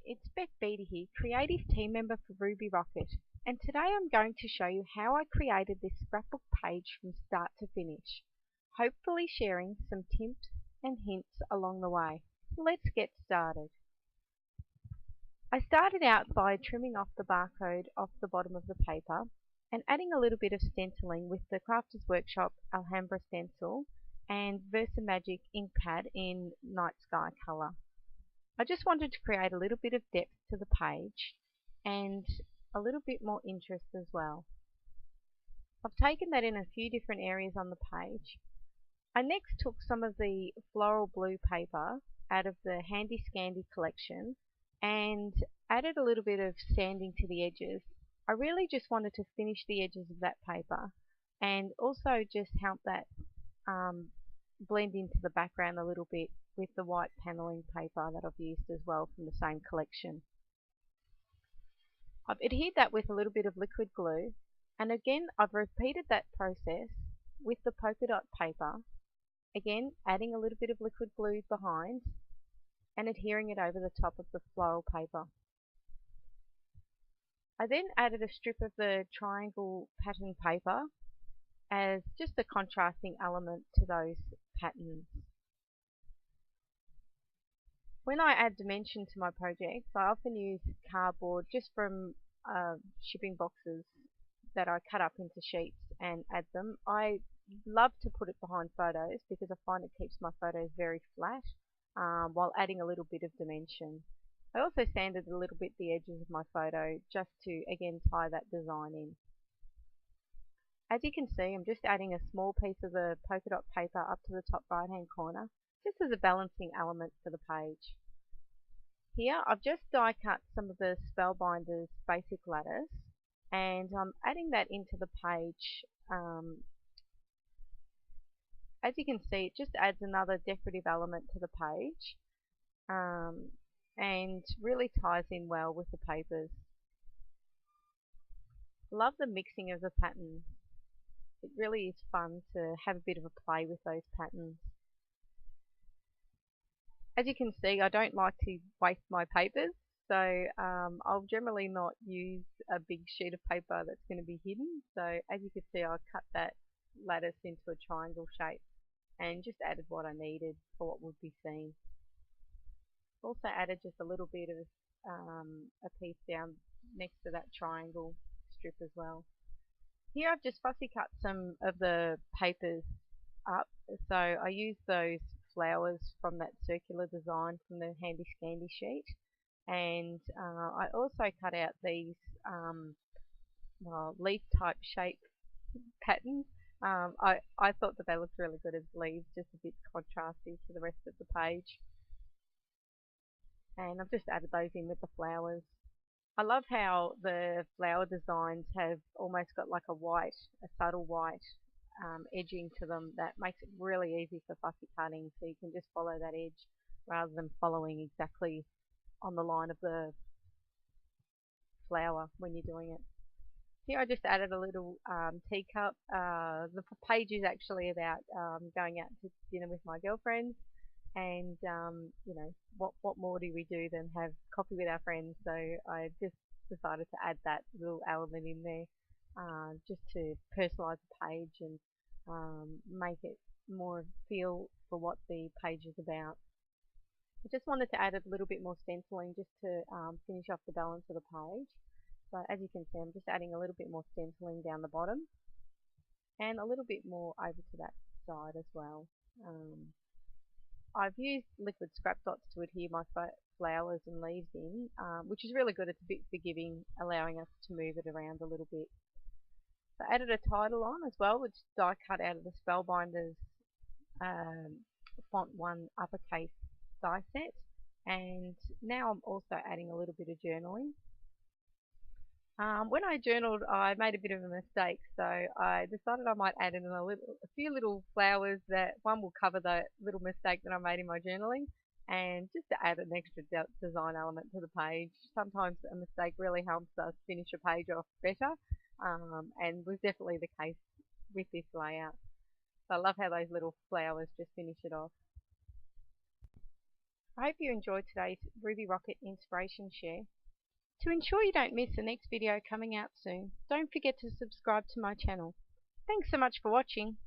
it's Beck BT here, creative team member for Ruby Rocket, and today I'm going to show you how I created this scrapbook page from start to finish, hopefully sharing some tips and hints along the way. So let's get started. I started out by trimming off the barcode off the bottom of the paper and adding a little bit of stenciling with the Crafters Workshop Alhambra stencil and Versamagic ink pad in night sky colour. I just wanted to create a little bit of depth to the page and a little bit more interest as well. I've taken that in a few different areas on the page. I next took some of the floral blue paper out of the Handy Scandy collection and added a little bit of sanding to the edges. I really just wanted to finish the edges of that paper and also just help that blend into the background a little bit with the white paneling paper that I've used as well from the same collection. I've adhered that with a little bit of liquid glue, and again I've repeated that process with the polka dot paper, again adding a little bit of liquid glue behind and adhering it over the top of the floral paper. I then added a strip of the triangle pattern paper as just a contrasting element to those patterns. When I add dimension to my projects, I often use cardboard just from shipping boxes that I cut up into sheets and add them. I love to put it behind photos because I find it keeps my photos very flat while adding a little bit of dimension. I also sanded a little bit the edges of my photo just to again tie that design in. As you can see, I'm just adding a small piece of the polka dot paper up to the top right hand corner, just as a balancing element for the page. Here I've just die cut some of the Spellbinder's basic lattice and I'm adding that into the page. As you can see, it just adds another decorative element to the page and really ties in well with the papers. Love the mixing of the patterns. It really is fun to have a bit of a play with those patterns. As you can see, I don't like to waste my papers, so I'll generally not use a big sheet of paper that's going to be hidden. So as you can see, I cut that lattice into a triangle shape and just added what I needed for what would be seen. Also added just a little bit of a piece down next to that triangle strip as well. Here I've just fussy cut some of the papers up, so I used those flowers from that circular design from the Handy Scandy sheet, and I also cut out these leaf type shape patterns. I thought that they looked really good as leaves, just a bit contrasty to the rest of the page, and I've just added those in with the flowers. I love how the flower designs have almost got like a subtle white edging to them that makes it really easy for fussy cutting, so you can just follow that edge rather than following exactly on the line of the flower when you're doing it. Here I just added a little teacup. The page is actually about going out to dinner with my girlfriends, and you know, what more do we do than have coffee with our friends? So I just decided to add that little element in there just to personalise the page and make it more feel for what the page is about. I just wanted to add a little bit more stenciling just to finish off the balance of the page. So as you can see, I'm just adding a little bit more stenciling down the bottom and a little bit more over to that side as well. I've used liquid scrap dots to adhere my flowers and leaves in, which is really good. It's a bit forgiving, allowing us to move it around a little bit. I added a title on as well, which die cut out of the Spellbinder's font 1 uppercase die set, and now I'm also adding a little bit of journaling. When I journaled, I made a bit of a mistake, so I decided I might add in a few little flowers that one will cover the little mistake that I made in my journaling, and just to add an extra design element to the page. Sometimes a mistake really helps us finish a page off better, and was definitely the case with this layout. So I love how those little flowers just finish it off. I hope you enjoyed today's Ruby Rocket inspiration share. To ensure you don't miss the next video coming out soon, don't forget to subscribe to my channel. Thanks so much for watching.